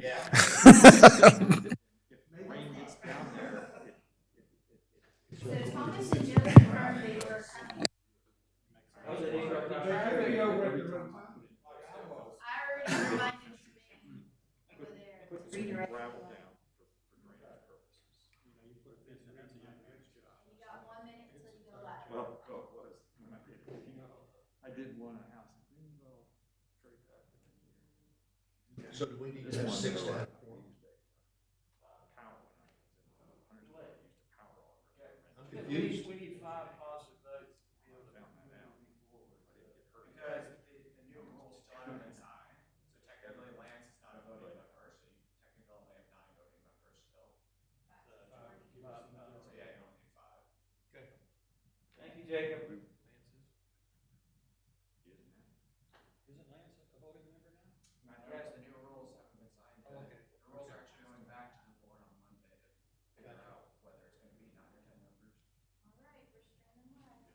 Yeah. So Thomas and Joe confirmed they were coming. I already reminded you over there. Redirect. You got 1 minute until you go live. I did want a house in Greenville. So do we need to have 6 to have a quorum? I'm confused. We need 5 positive votes to be able to move forward. Because the new rules still haven't been signed, so technically Lance is not a voting member, so you technically only have 9 voting members still. So yeah, you only need 5. Okay. Thank you, Jacob. Isn't Lance a voting member now? Yes, the new rules haven't been signed yet. Okay. The rules are actually going back to the board on Monday to figure out whether it's going to be 9 or 10 members. All right, we're standing live.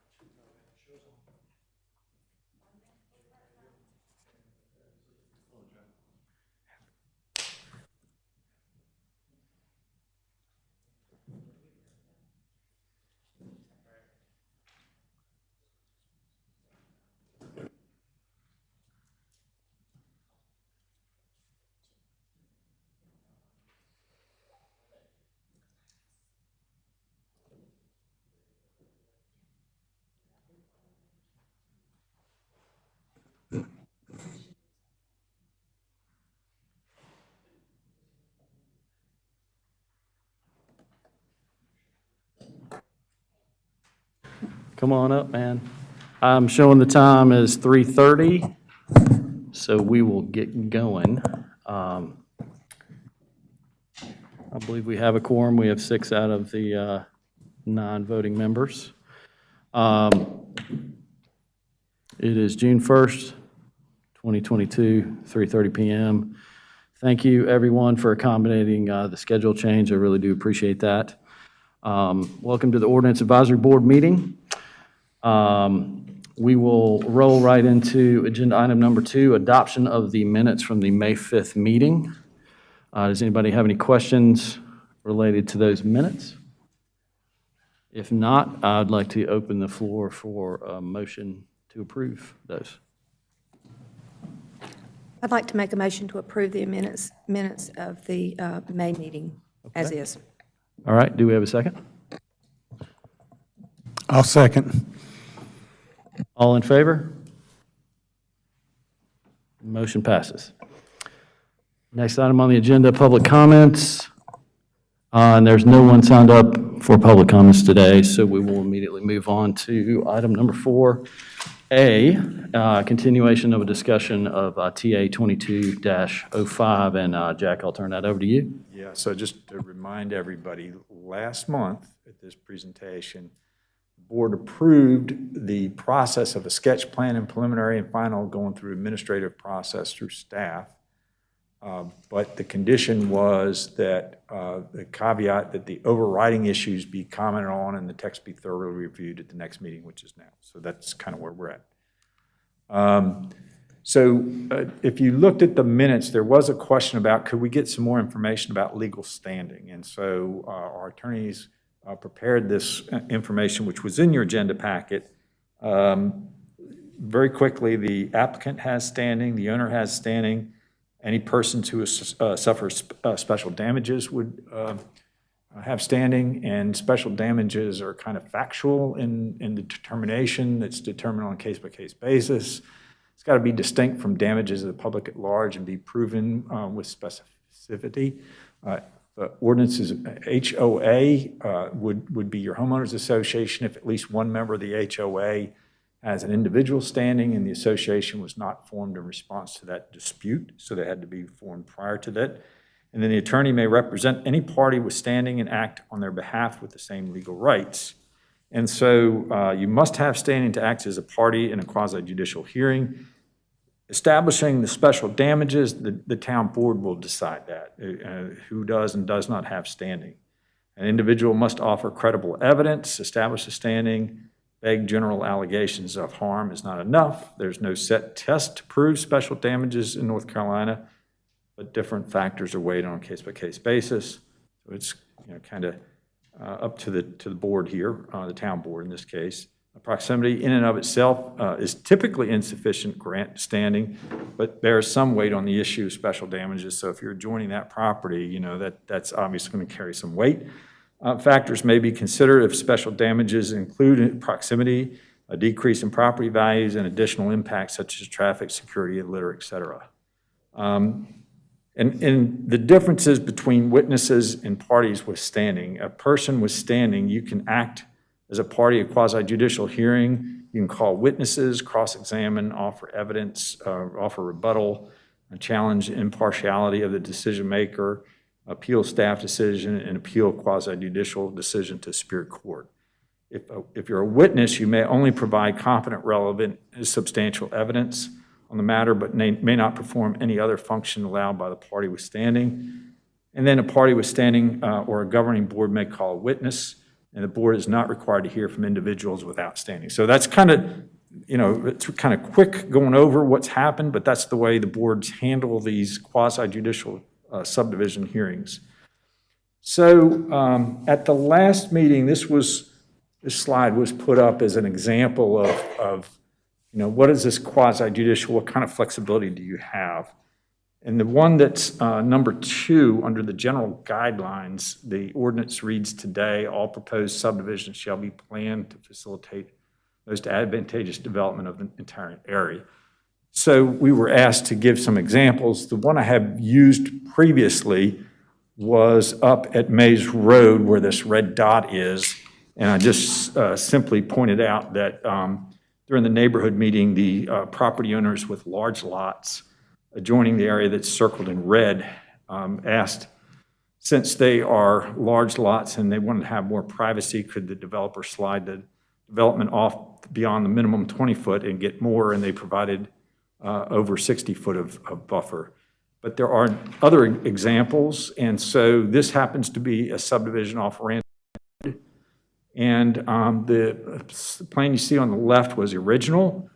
Come on up, man. I'm showing the time as 3:30, so we will get going. I believe we have a quorum. We have 6 out of the 9 voting members. It is June 1st, 2022, 3:30 p.m. Thank you, everyone, for accommodating the schedule change. I really do appreciate that. Welcome to the Ordinance Advisory Board meeting. We will roll right into agenda item number 2, adoption of the minutes from the May 5th meeting. Does anybody have any questions related to those minutes? If not, I'd like to open the floor for a motion to approve those. I'd like to make a motion to approve the minutes of the May meeting as is. All right, do we have a second? I'll second. All in favor? Motion passes. Next item on the agenda, public comments. And there's no one signed up for public comments today, so we will immediately move on to item number 4A, continuation of a discussion of TA 22-05. And Jack, I'll turn that over to you. Yeah, so just to remind everybody, last month at this presentation, the board approved the process of a sketch plan and preliminary and final going through administrative process through staff. But the condition was that the caveat that the overriding issues be commented on and the text be thoroughly reviewed at the next meeting, which is now. So that's kind of where we're at. If you looked at the minutes, there was a question about could we get some more information about legal standing? And so our attorneys prepared this information, which was in your agenda packet. Very quickly, the applicant has standing, the owner has standing. Any persons who suffer special damages would have standing, and special damages are kind of factual in the determination that's determined on a case-by-case basis. It's got to be distinct from damages of the public at large and be proven with specificity. The ordinance is HOA would be your homeowners association if at least one member of the HOA has an individual standing and the association was not formed in response to that dispute, so they had to be formed prior to that. And then the attorney may represent any party with standing and act on their behalf with the same legal rights. And so you must have standing to act as a party in a quasi-judicial hearing. Establishing the special damages, the town board will decide that, who does and does not have standing. An individual must offer credible evidence, establish a standing. Vague general allegations of harm is not enough. There's no set test to prove special damages in North Carolina. but different factors are weighed on a case-by-case basis. So it's, kind of up to the board here, the town board in this case. Proximity in and of itself is typically insufficient grant standing, but bears some weight on the issue of special damages. So if you're adjoining that property, that's obviously going to carry some weight. Factors may be considered if special damages include proximity, a decrease in property values, and additional impacts such as traffic, security, litter, et cetera. And the differences between witnesses and parties withstanding. A person withstanding, you can act as a party, a quasi-judicial hearing. You can call witnesses, cross-examine, offer evidence, offer rebuttal, challenge impartiality of the decision maker, appeal staff decision, and appeal quasi-judicial decision to Superior Court. If you're a witness, you may only provide competent, relevant, substantial evidence on the matter, but may not perform any other function allowed by the party withstanding. And then a party withstanding or a governing board may call a witness, and the board is not required to hear from individuals without standing. So that's kind of, it's kind of quick going over what's happened, but that's the way the boards handle these quasi-judicial subdivision hearings. So at the last meeting, this slide was put up as an example of what is this quasi-judicial, what kind of flexibility do you have? And the one that's number 2 under the general guidelines, the ordinance reads today, all proposed subdivisions shall be planned to facilitate most advantageous development of the entire area. So we were asked to give some examples. The one I have used previously was up at Mays Road where this red dot is. And I just simply pointed out that during the neighborhood meeting, the property owners with large lots adjoining the area that's circled in red asked, since they are large lots and they wanted to have more privacy, could the developer slide the development off beyond the minimum 20 foot and get more, and they provided over 60 foot of buffer. But there are other examples, and so this happens to be a subdivision off Rand. And the plan you see on the left was original.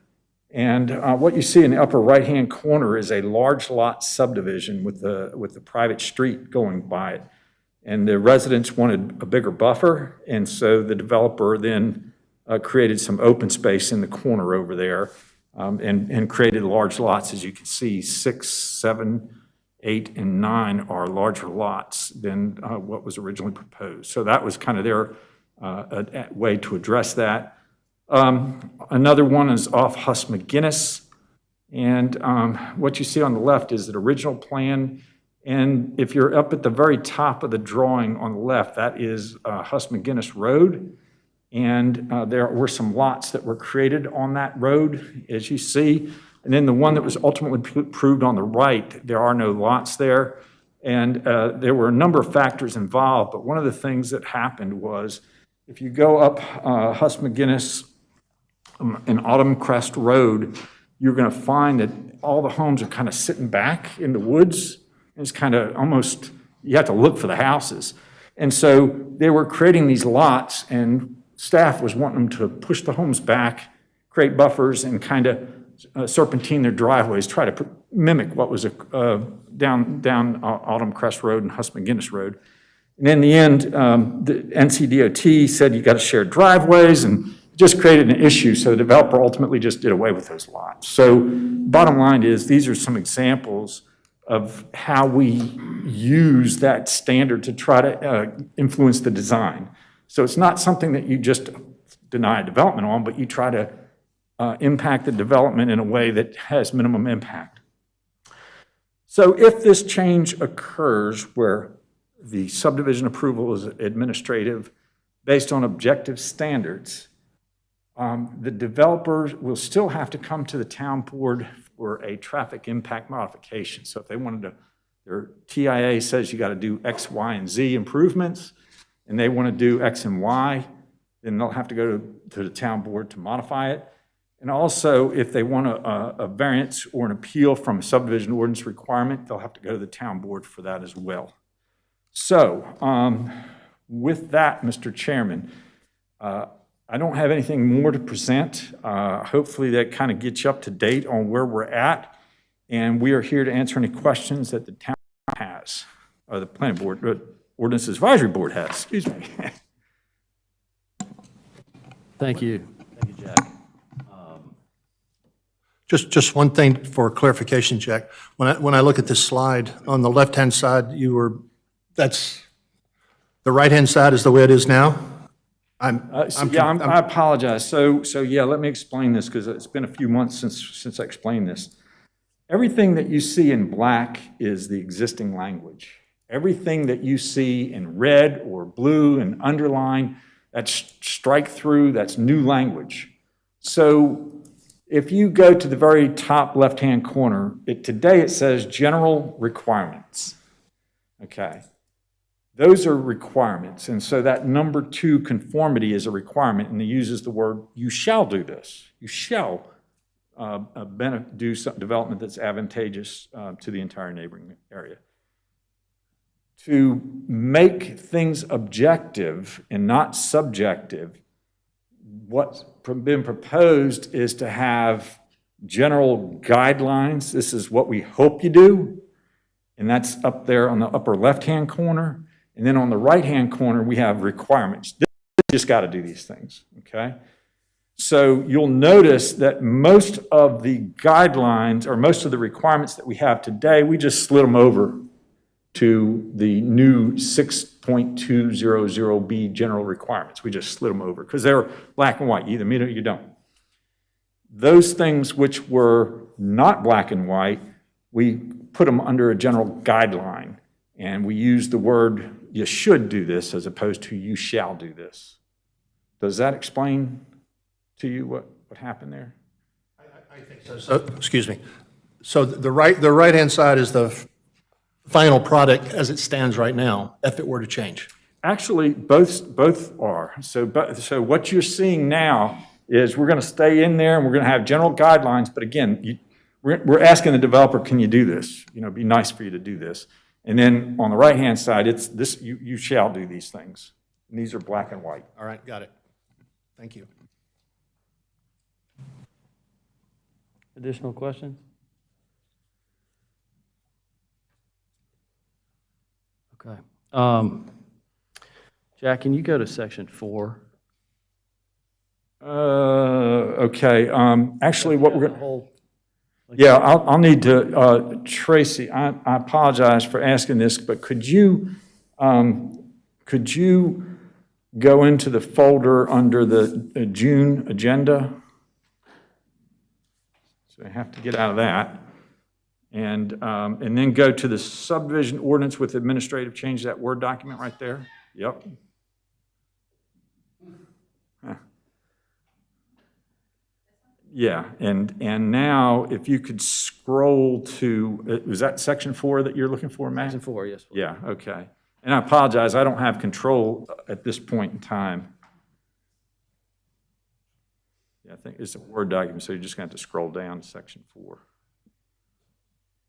And what you see in the upper right-hand corner is a large lot subdivision with the private street going by it. And the residents wanted a bigger buffer, and so the developer then created some open space in the corner over there and created large lots. As you can see, 6, 7, 8, and 9 are larger lots than what was originally proposed. So that was kind of their a way to address that. Another one is off Huss McGinnis. And what you see on the left is the original plan. And if you're up at the very top of the drawing on the left, that is Huss McGinnis Road. And there were some lots that were created on that road, as you see. And then the one that was ultimately approved on the right, there are no lots there. And there were a number of factors involved, but one of the things that happened was if you go up Huss McGinnis and Autumn Crest Road, you're going to find that all the homes are kind of sitting back in the woods. It's kind of almost, you have to look for the houses. And so they were creating these lots, and staff was wanting them to push the homes back, create buffers, and kind of serpentine their driveways, try to mimic what was down Autumn Crest Road and Huss McGinnis Road. And in the end, the NCDOT said you got to share driveways, and just created an issue. So the developer ultimately just did away with those lots. So bottom line is, these are some examples of how we use that standard to try to influence the design. So it's not something that you just deny development on, but you try to impact the development in a way that has minimum impact. So if this change occurs where the subdivision approval is administrative based on objective standards, the developers will still have to come to the town board for a traffic impact modification. So if they wanted to, their TIA says you got to do X, Y, and Z improvements, and they want to do X and Y, then they'll have to go to the town board to modify it. And also, if they want a variance or an appeal from a subdivision ordinance requirement, they'll have to go to the town board for that as well. So with that, Mr. Chairman, I don't have anything more to present. Hopefully that kind of gets you up to date on where we're at. and we are here to answer any questions that the town has, or the planning board, Ordinance Advisory Board has, excuse me. Thank you. Thank you, Jack. Just one thing for clarification, Jack. When I look at this slide, on the left-hand side, that's, the right-hand side is the way it is now? I apologize. So yeah, let me explain this, because it's been a few months since I explained this. Everything that you see in black is the existing language. Everything that you see in red or blue and underline, that's strike through, that's new language. So if you go to the very top left-hand corner, today it says general requirements. Okay. Those are requirements, and so that number 2 conformity is a requirement, and it uses the word, you shall do this. You shall do some development that's advantageous to the entire neighboring area. To make things objective and not subjective, what's been proposed is to have general guidelines. This is what we hope you do, and that's up there on the upper left-hand corner. And then on the right-hand corner, we have requirements. You just got to do these things, okay? So you'll notice that most of the guidelines, or most of the requirements that we have today, we just slid them over to the new 6.200B general requirements. We just slid them over, because they're black and white. You either meet it or you don't. Those things which were not black and white, we put them under a general guideline. And we use the word, you should do this, as opposed to you shall do this. Does that explain to you what happened there? I think so. So, excuse me. So the right-hand side is the final product as it stands right now, if it were to change. Actually, both are. So what you're seeing now is we're going to stay in there, and we're going to have general guidelines. But again, we're asking the developer, can you do this? You know, it'd be nice for you to do this. And then on the right-hand side, it's this, you shall do these things. And these are black and white. All right, got it. Thank you. Additional questions? Okay. Jack, can you go to section 4? Okay. Actually, what we're going to... Yeah, I'll need to, Tracy, I apologize for asking this, but could you go into the folder under the June agenda? So I have to get out of that. And then go to the subdivision ordinance with administrative change, that Word document right there. Yep. Huh. Yeah, and now if you could scroll to, was that section 4 that you're looking for, Matt? Section 4, yes. Yeah, okay. And I apologize, I don't have control at this point in time. Yeah, I think it's a Word document, so you're just going to have to scroll down to section 4.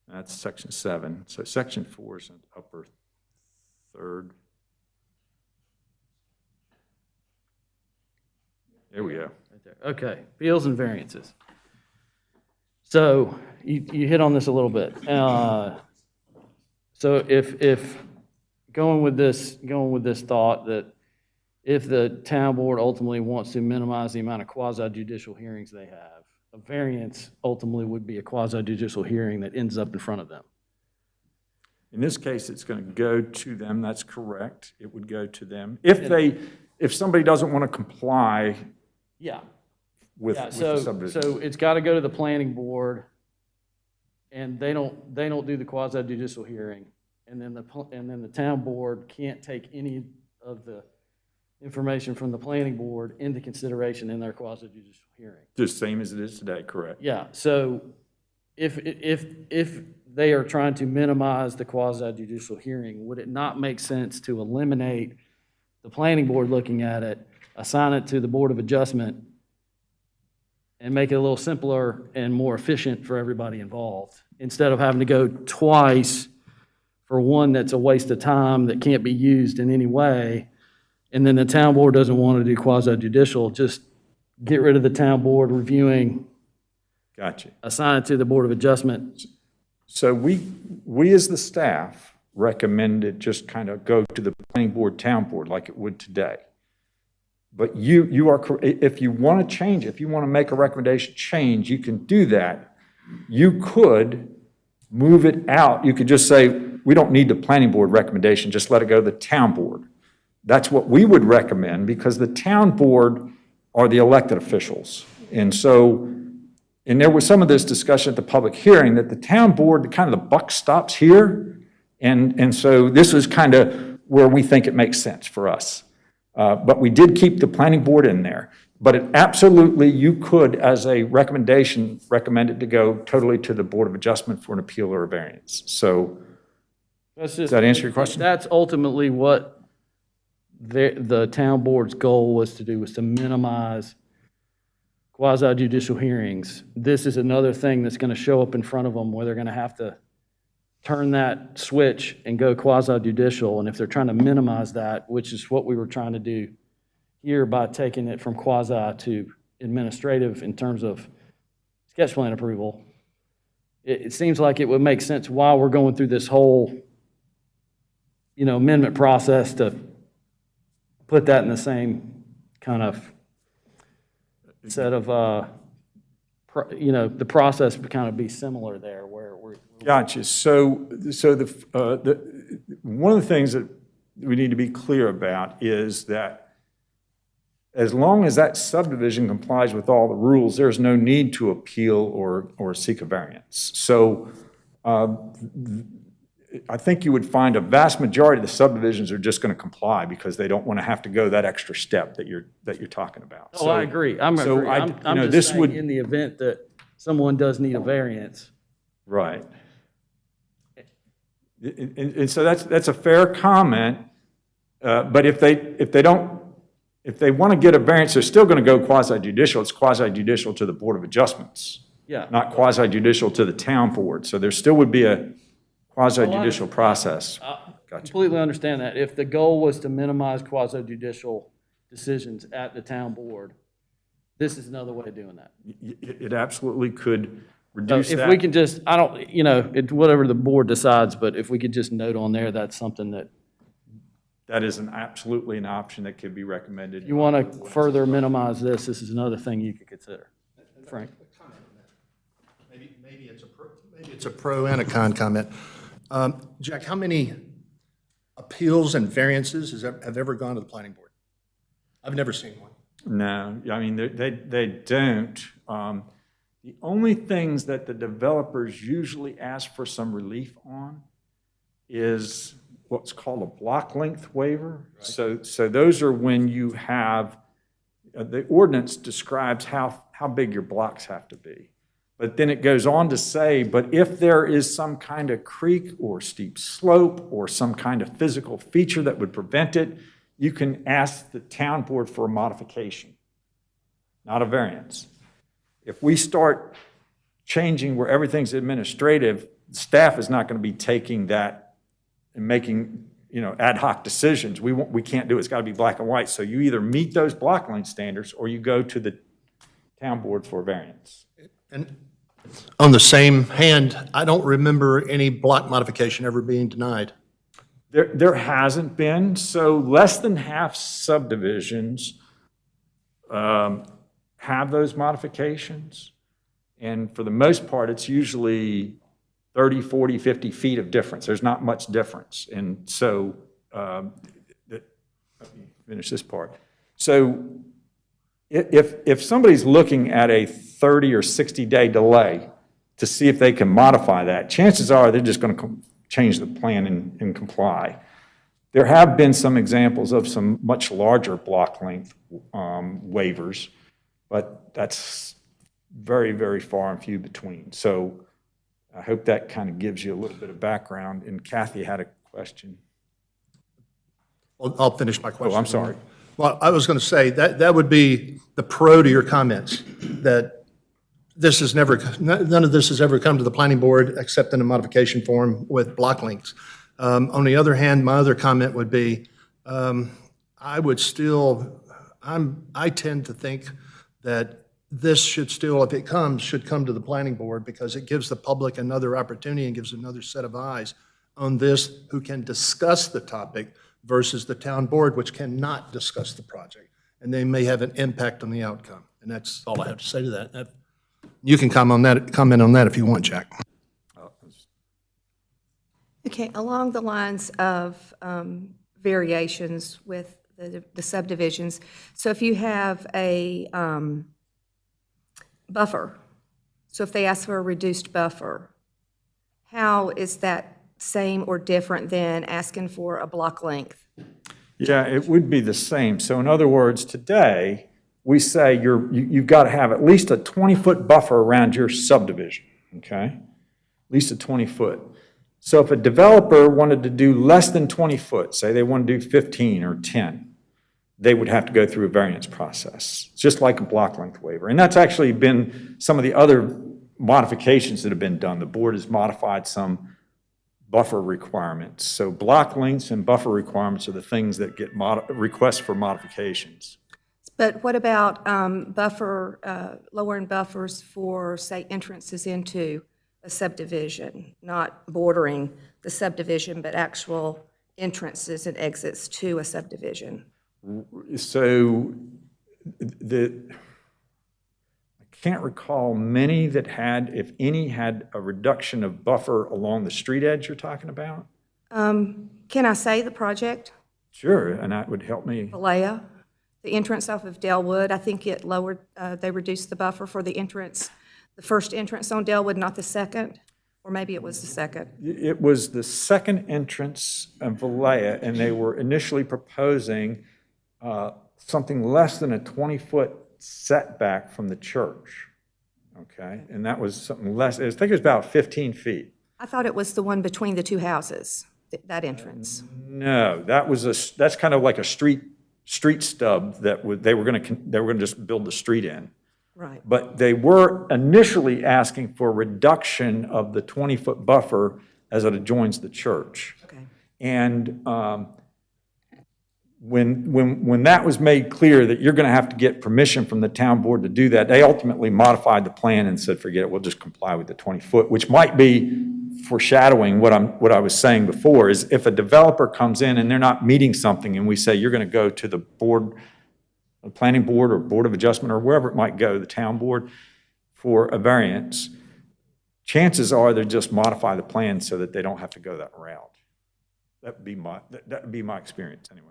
That's section 7. So section 4 is in the upper third. There we go. Right there. Okay, appeals and variances. So you hit on this a little bit. So if going with this thought that if the town board ultimately wants to minimize the amount of quasi-judicial hearings they have, a variance ultimately would be a quasi-judicial hearing that ends up in front of them. In this case, it's going to go to them. That's correct. It would go to them. If somebody doesn't want to comply with the subdivision. So it's got to go to the planning board, and they don't do the quasi-judicial hearing, and then the town board can't take any of the information from the planning board into consideration in their quasi-judicial hearing. Just same as it is today, correct? Yeah, so if they are trying to minimize the quasi-judicial hearing, would it not make sense to eliminate the planning board looking at it, assign it to the Board of Adjustment, and make it a little simpler and more efficient for everybody involved, instead of having to go twice for one that's a waste of time that can't be used in any way, and then the town board doesn't want to do quasi-judicial, just get rid of the town board reviewing. Gotcha. Assign it to the Board of Adjustment. So we as the staff recommend it just kind of go to the planning board, town board, like it would today. But you are, if you want to change, if you want to make a recommendation change, you can do that. You could move it out. You could just say, we don't need the planning board recommendation, just let it go to the town board. That's what we would recommend, because the town board are the elected officials. And so, and there was some of this discussion at the public hearing that the town board, kind of the buck stops here. And so this is kind of where we think it makes sense for us. But we did keep the planning board in there. But it absolutely, you could, as a recommendation, recommend it to go totally to the Board of Adjustment for an appeal or a variance. So, does that answer your question? That's ultimately what the town board's goal was to do, was to minimize quasi judicial hearings. This is another thing that's going to show up in front of them where they're going to have to turn that switch and go quasi judicial. And if they're trying to minimize that, which is what we were trying to do here by taking it from quasi to administrative in terms of sketch plan approval, it seems like it would make sense while we're going through this whole, amendment process to put that in the same kind of set of, the process would kind of be similar there where we're. Gotcha. So one of the things that we need to be clear about is that as long as that subdivision complies with all the rules, there's no need to appeal or seek a variance. So I think you would find a vast majority of the subdivisions are just going to comply because they don't want to have to go that extra step that you're talking about. Oh, I agree. I'm just saying in the event that someone does need a variance. Right. And so that's a fair comment. But if they want to get a variance, they're still going to go quasi-judicial. It's quasi-judicial to the Board of Adjustments. Yeah. Not quasi-judicial to the town board. So there still would be a quasi-judicial process. I Gotcha. completely understand that. If the goal was to minimize quasi-judicial decisions at the town board, this is another way of doing that. It absolutely could So reduce if that. we can just, it's whatever the board decides, but if we could just note on there, that's something that That is absolutely an option that could be recommended. you want to further minimize this is another thing you could consider. Frank? Maybe it's a pro and a con comment. Jack, how many appeals and variances have ever gone to the planning board? I've never seen one. No, I mean, they don't. The only things that the developers usually ask for some relief on is what's called a block length waiver. Right. So those are when you have, the ordinance describes how big your blocks have to be. But then it goes on to say, but if there is some kind of creek or steep slope or some kind of physical feature that would prevent it, you can ask the town board for a modification, not a variance. If we start changing where everything's administrative, staff is not going to be taking that and making, ad hoc decisions. We can't do it. It's got to be black and white. So you either meet those block length standards or you go to the town board for a variance. And on the same hand, I don't remember any block modification ever being denied. There hasn't been. So less than half subdivisions have those modifications. And for the most part, it's usually 30, 40, 50 feet of difference. There's not much difference. And so, let me finish this part. So if somebody's looking at a 30 or 60-day delay to see if they can modify that, chances are they're just going to change the plan and comply. There have been some examples of some much larger block length waivers, but that's very, very far and few between. So I hope that kind of gives you a little bit of background. And Kathy had a question. Well, I'll finish my question. Oh, I'm sorry. Well, I was going to say, that would be the pro to your comments, that none of this has ever come to the planning board except in a modification form with block lengths. On the other hand, my other comment would be, I tend to think that this should still, if it comes, should come to the planning board because it gives the public another opportunity and gives another set of eyes on this who can discuss the topic versus the town board, which cannot discuss the project. And they may have an impact on the outcome. And that's all I have to say to that. You can comment on that if you want, Jack. Okay, along the lines of variations with the subdivisions, so if you have a buffer, so if they ask for a reduced buffer, how is that same or different than asking for a block length? Yeah, it would be the same. So in other words, today, we say you've got to have at least a 20-foot buffer around your subdivision, okay? At least a 20-foot. So if a developer wanted to do less than 20 foot, say they want to do 15 or 10, they would have to go through a variance process, just like a block length waiver. And that's actually been some of the other modifications that have been done. The board has modified some buffer requirements. So block lengths and buffer requirements are the things that get requests for modifications. But what about lowering buffers for, say, entrances into a subdivision, not bordering the subdivision, but actual entrances and exits to a subdivision? So I can't recall many that had, if any, had a reduction of buffer along the street edge you're talking about? Can I say the project? Sure, and that would help me. Valleja, the entrance off of Delwood, I think it lowered, they reduced the buffer for the entrance, the first entrance on Delwood, not the second, or maybe it was the second. It was the second entrance of Valleja, and they were initially proposing something less than a 20-foot setback from the church, okay? And that was something less, I think it was about 15 feet. I thought it was the one between the two houses, that entrance. No, that's kind of like a street stub that they were going to just build the street in. Right. But they were initially asking for a reduction of the 20-foot buffer as it adjoins the church. Okay. And when that was made clear that you're going to have to get permission from the town board to do that, they ultimately modified the plan and said, forget it, we'll just comply with the 20-foot, which might be foreshadowing what I was saying before, is if a developer comes in and they're not meeting something and we say you're going to go to the board, the planning board or board of adjustment or wherever it might go, the town board, for a variance, chances are they'll just modify the plan so that they don't have to go that route. That would be my experience anyways.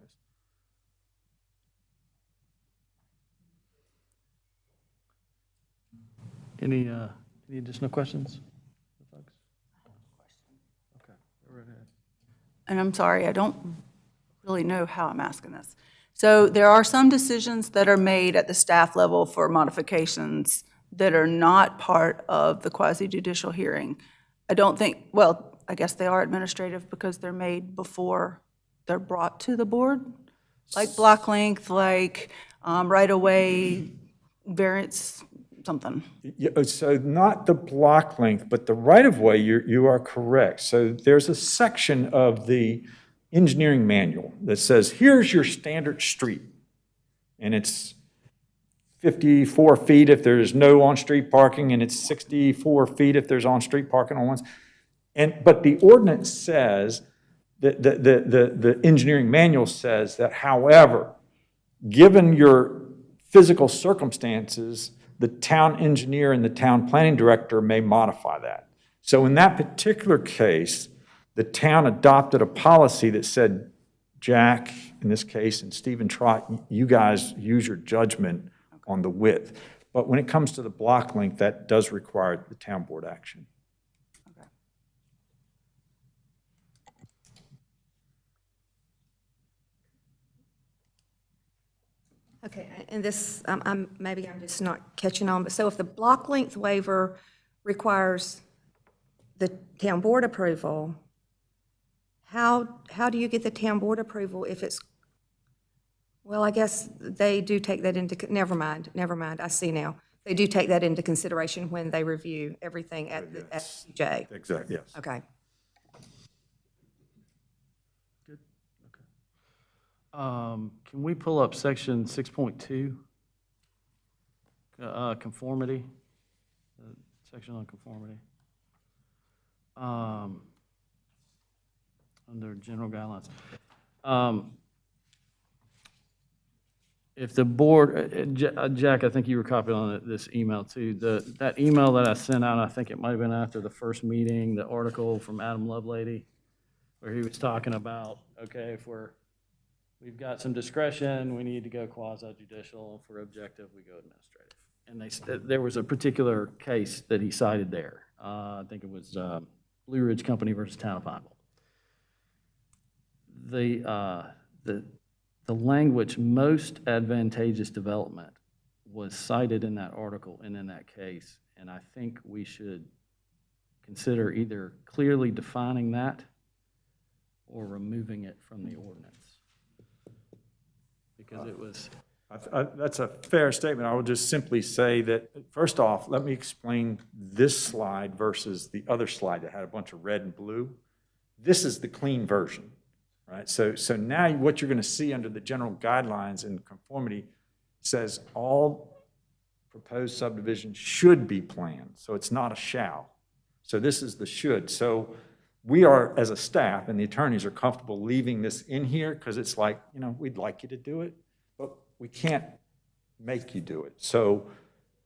Any additional questions? Okay, go right ahead. And I'm sorry, I don't really know how I'm asking this. So there are some decisions that are made at the staff level for modifications that are not part of the quasi-judicial hearing. I don't think, well, I guess they are administrative because they're made before they're brought to the board, like block length, like right-of-way variance, something. Yeah, so not the block length, but the right-of-way, you are correct. So there's a section of the engineering manual that says, here's your standard street. And it's 54 feet if there's no on-street parking, and it's 64 feet if there's on-street parking on ones. But the ordinance says, the engineering manual says that, however, given your physical circumstances, the town engineer and the town planning director may modify that. So in that particular case, the town adopted a policy that said, Jack, in this case, and Stephen Trott, you guys use your judgment on the width. But when it comes to the block length, that does require the town board action. Okay, and this, maybe I'm just not catching on, but so if the block length waiver requires the town board approval, how do you get the town board approval if it's, well, I guess they do take that into, never mind, I see now. They do take that into consideration when they review everything at the CJ. Exactly, yes. Okay. Can we pull up section 6.2? conformity, section on conformity. Under general guidelines. If the board, Jack, I think you were copied on this email too. That email that I sent out, I think it might have been after the first meeting, the article from Adam Lovelady, where he was talking about, okay, if we've got some discretion, we need to go quasi judicial. If we're objective, we go administrative. And there was a particular case that he cited there. I think it was Blue Ridge Company versus Town of Pineville. The language most advantageous development was cited in that article and in that case, and I think we should consider either clearly defining that or removing it from the ordinance. Because it was... That's a fair statement. I will just simply say that, first off, let me explain this slide versus the other slide that had a bunch of red and blue. This is the clean version. Right, so now what you're going to see under the general guidelines and conformity says all proposed subdivisions should be planned. So it's not a shall. So this is the should. So we are, as a staff, and the attorneys are comfortable leaving this in here because it's like, you know, we'd like you to do it, but we can't make you do it. So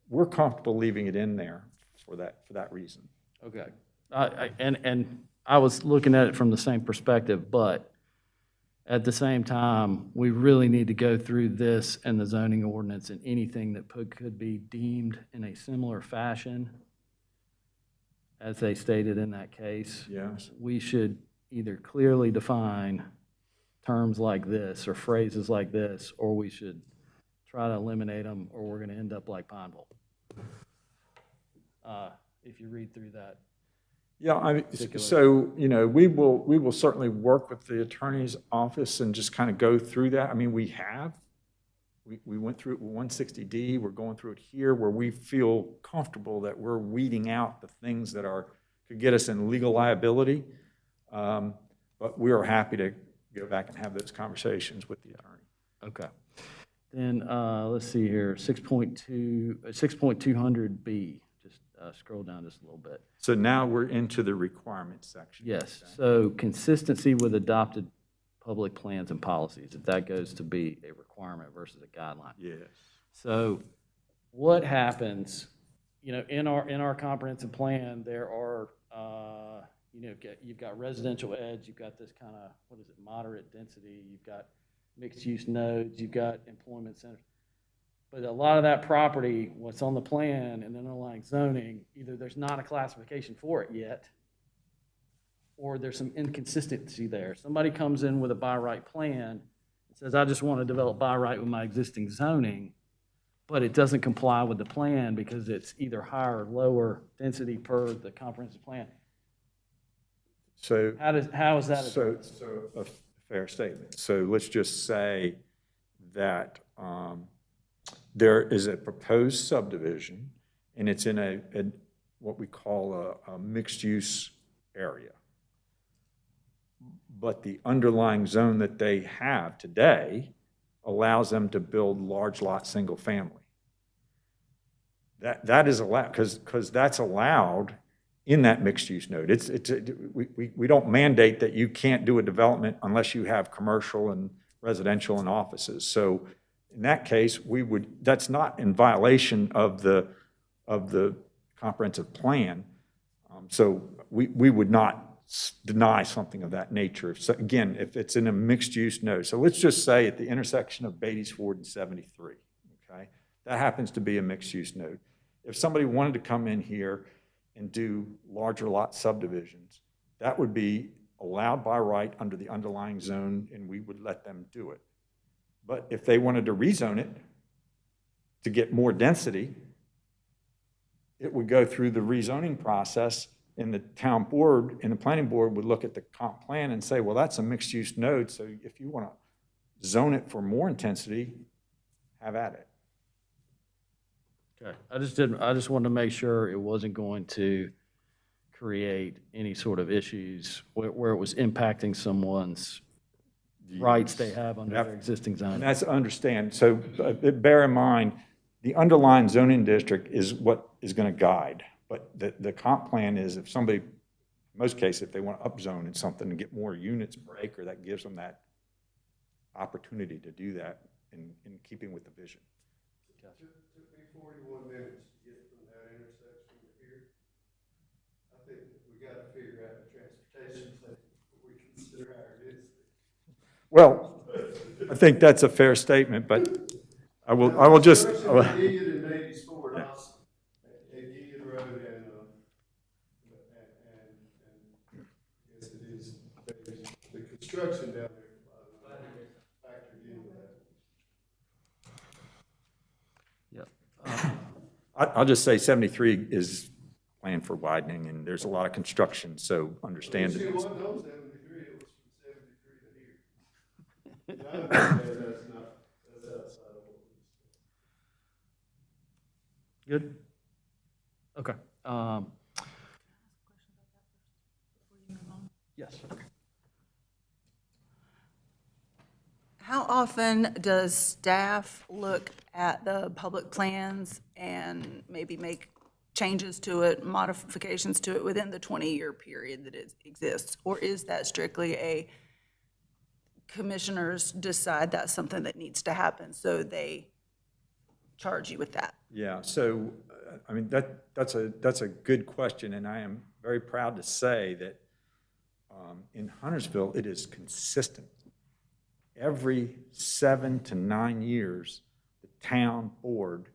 we're comfortable leaving it in there for that reason. Okay. And I was looking at it from the same perspective, but at the same time, we really need to go through this and the zoning ordinance and anything that could be deemed in a similar fashion, as they stated in that case. Yes. We should either clearly define terms like this or phrases like this, or we should try to eliminate them, or we're going to end up like Pineville. If you read through that. Yeah, so, you know, we will certainly work with the attorney's office and just kind of go through that. I mean, we went through it with 160D, we're going through it here where we feel comfortable that we're weeding out the things that could get us in legal liability. But we are happy to go back and have those conversations with the attorney. Okay. Then, let's see here, 6.200B. Scroll down just a little bit. So now we're into the requirements section. Yes, so consistency with adopted public plans and policies, if that goes to be a requirement versus a guideline. Yes. So what happens, you know, in our comprehensive plan, there are, you know, you've got residential edge, you've got this kind of, what is it, moderate density, you've got mixed-use nodes, you've got employment centers. But a lot of that property, what's on the plan and underlying zoning, either there's not a classification for it yet, or there's some inconsistency there. Somebody comes in with a by right plan and says, I just want to develop by right with my existing zoning, but it doesn't comply with the plan because it's either higher or lower density per the comprehensive plan. So how is that? So a fair statement. So let's just say that there is a proposed subdivision, and it's in what we call a mixed-use area. But the underlying zone that they have today allows them to build large lot single family. That is allowed, because that's allowed in that mixed-use node. We don't mandate that you can't do a development unless you have commercial and residential and offices. So in that case, that's not in violation of the comprehensive plan. So we would not deny something of that nature. So again, if it's in a mixed-use node. So let's just say at the intersection of Beatty's Ford and 73, okay? That happens to be a mixed-use node. If somebody wanted to come in here and do larger lot subdivisions, that would be allowed by right under the underlying zone, and we would let them do it. But if they wanted to rezone it to get more density, it would go through the rezoning process, and the town board and the planning board would look at the comp plan and say, well, that's a mixed-use node, so if you want to zone it for more intensity, have at it. Okay, I just wanted to make sure it wasn't going to create any sort of issues where it was impacting someone's rights they have under their existing zoning. And that's understand. So bear in mind, the underlying zoning district is what is going to guide. But the comp plan is if somebody, in most cases, if they want to upzone in something and get more units per acre, that gives them that opportunity to do that in keeping with the vision. Took me 41 minutes to get from that intersection to here. I think we got to figure out the transportation thing before we consider our density. Well, I think that's a fair statement, but I will just. Gideon and Nady's Ford, also, at Gideon Road and yes, it is, the construction down there, factored into that. I'll just say 73 is planned for widening, and there's a lot of construction, so understand It it. wasn't on 73, it was from 73 to here. I understand that's outside of what we discussed. Good? Okay. Yes. Okay. How often does staff look at the public plans and maybe make changes to it, modifications to it within the 20-year period that it exists? Or is that strictly a commissioners decide that's something that needs to happen, so they charge you with that? Yeah, so, I mean, that's a good question, and I am very proud to say that in Huntersville, it is consistent. Every 7 to 9 years, the town board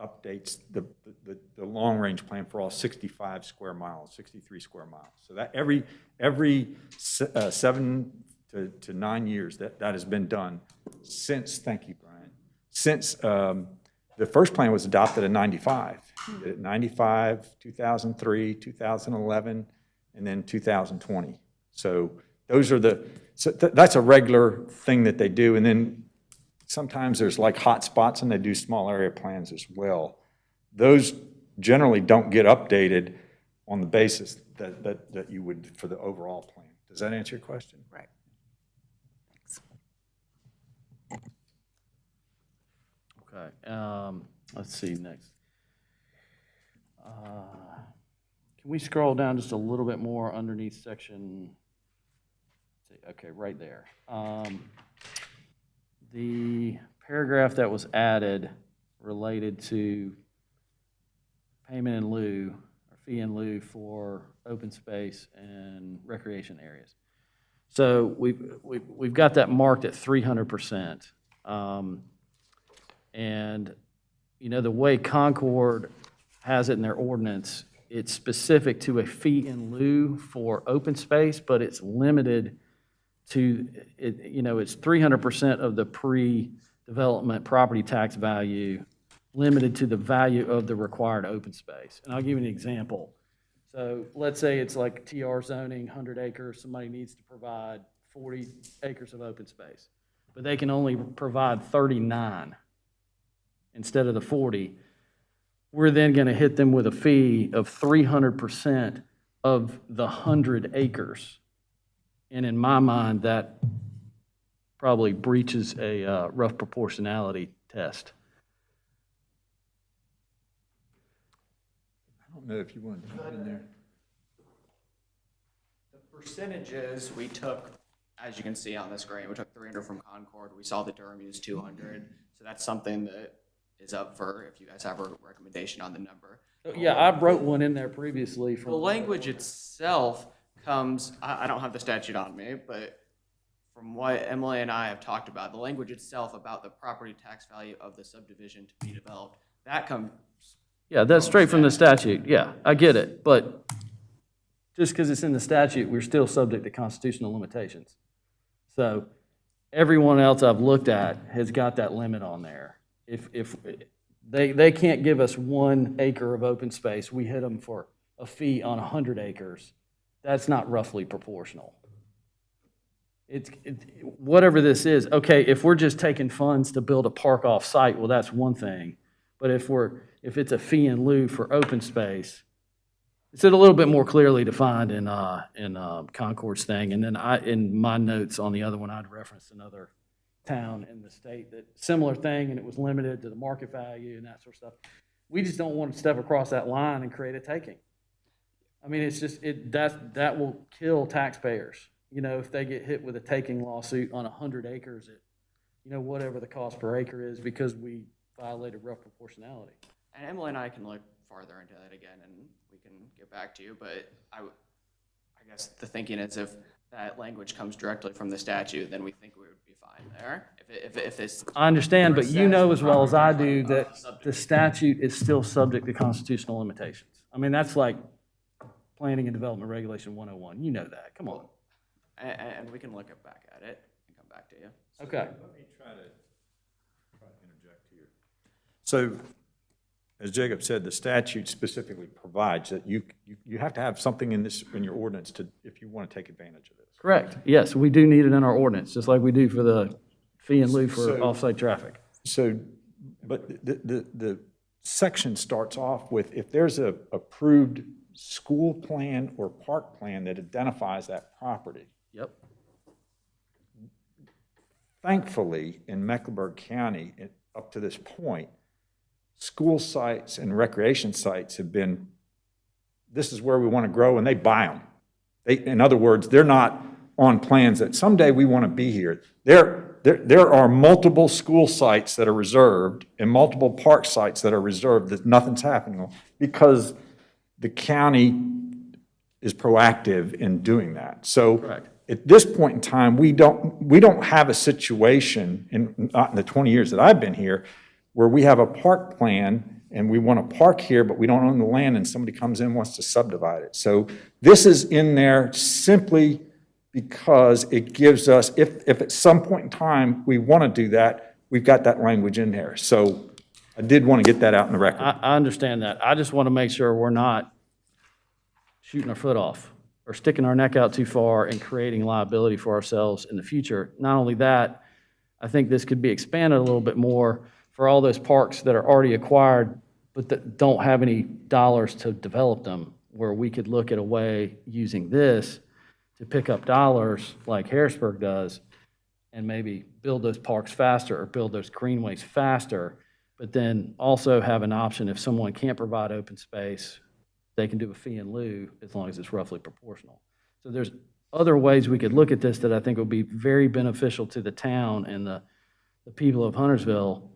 updates the long-range plan for all 65 square miles, 63 square miles. So that every 7 to 9 years, that has been done since, thank you, Brian, since the first plan was adopted in 95. 95, 2003, 2011, and then 2020. So those are that's a regular thing that they do. And then sometimes there's like hot spots and they do small area plans as well. Those generally don't get updated on the basis that you would for the overall plan. Does that answer your question? Right. Okay. Let's see next. Can we scroll down just a little bit more underneath section? Okay, right there. The paragraph that was added related to payment in lieu or fee in lieu for open space and recreation areas. So we've got that marked at 300%. And you know, the way Concord has it in their ordinance, it's specific to a fee in lieu for open space, but it's limited to, it's 300% of the pre-development property tax value, limited to the value of the required open space. And I'll give you an example. So let's say it's like TR zoning, 100 acres, somebody needs to provide 40 acres of open space, but they can only provide 39 instead of the 40. We're then going to hit them with a fee of 300% of the 100 acres. And in my mind, that probably breaches a rough proportionality test. I don't know if you want to jump in there. The percentages we took, as you can see on the screen, we took 300 from Concord. We saw that Durham used 200. So that's something that is up for if you guys have a recommendation on the number. Yeah, I wrote one in there previously. The language itself comes, I don't have the statute on me, but from what Emily and I have talked about, the language itself about the property tax value of the subdivision to be developed, that comes. Yeah, that's straight from the statute. Yeah, I get it. But just because it's in the statute, we're still subject to constitutional limitations. So everyone else I've looked at has got that limit on there. If they can't give us 1 acre of open space, we hit them for a fee on 100 acres. That's not roughly proportional. Whatever this is, okay, if we're just taking funds to build a park off-site, well, that's one thing. But if it's a fee in lieu for open space, it's a little bit more clearly defined in Concord's thing. And then in my notes on the other one, I'd referenced another town in the state that similar thing, and it was limited to the market value and that sort of stuff. We just don't want to step across that line and create a taking. I mean, it's just, that will kill taxpayers, you know, if they get hit with a taking lawsuit on 100 acres at, you know, whatever the cost per acre is because we violated rough proportionality. And Emily and I can look farther into that again, and we can get back to you, but I guess the thinking is if that language comes directly from the statute, then we think we would be fine there. If it's. I understand, but you know as well as I do that the statute is still subject to constitutional limitations. I mean, that's like Planning and Development Regulation 101. You know that. Come on. And we can look back at it and come back to you. Okay. Let me try to interject here. So, as Jacob said, the statute specifically provides that you have to have something in your ordinance if you want to take advantage of this. Correct. Yes, we do need it in our ordinance, just like we do for the fee and lieu for off-site traffic. So, but the section starts off with if there's a approved school plan or park plan that identifies that property. Yep. Thankfully, in Mecklenburg County, up to this point, school sites and recreation sites have been, this is where we want to grow, and they buy them. In other words, they're not on plans that someday we want to be here. There are multiple school sites that are reserved and multiple park sites that are reserved that nothing's happening on because the county is proactive in doing that. So Correct. At this point in time, we don't have a situation, not in the 20 years that I've been here, where we have a park plan and we want to park here, but we don't own the land and somebody comes in and wants to subdivide it. So this is in there simply because it gives us, if at some point in time we want to do that, we've got that language in there. So I did want to get that out in the record. I understand that. I just want to make sure we're not shooting our foot off or sticking our neck out too far and creating liability for ourselves in the future. Not only that, I think this could be expanded a little bit more for all those parks that are already acquired but that don't have any dollars to develop them, where we could look at a way using this to pick up dollars like Harrisburg does and maybe build those parks faster or build those greenways faster, but then also have an option if someone can't provide open space, they can do a fee in lieu as long as it's roughly proportional. So there's other ways we could look at this that I think would be very beneficial to the town and the people of Huntersville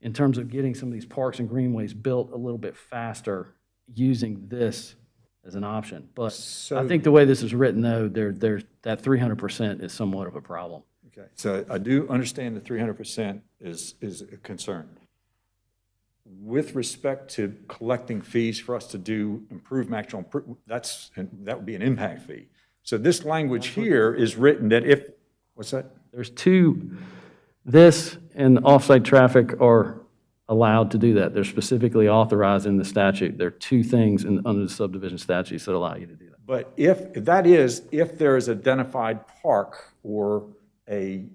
in terms of getting some of these parks and greenways built a little bit faster using this as an option. But I think the way this is written, though, there's that 300% is somewhat of a problem. Okay, so I do understand the 300% is a concern. With respect to collecting fees for us to do that would be an impact fee. So this language here is written that if, what's that? There's two, this and off-site traffic are allowed to do that. They're specifically authorized in the statute. There are two things under the subdivision statutes that allow you to do that. But if there is identified park or a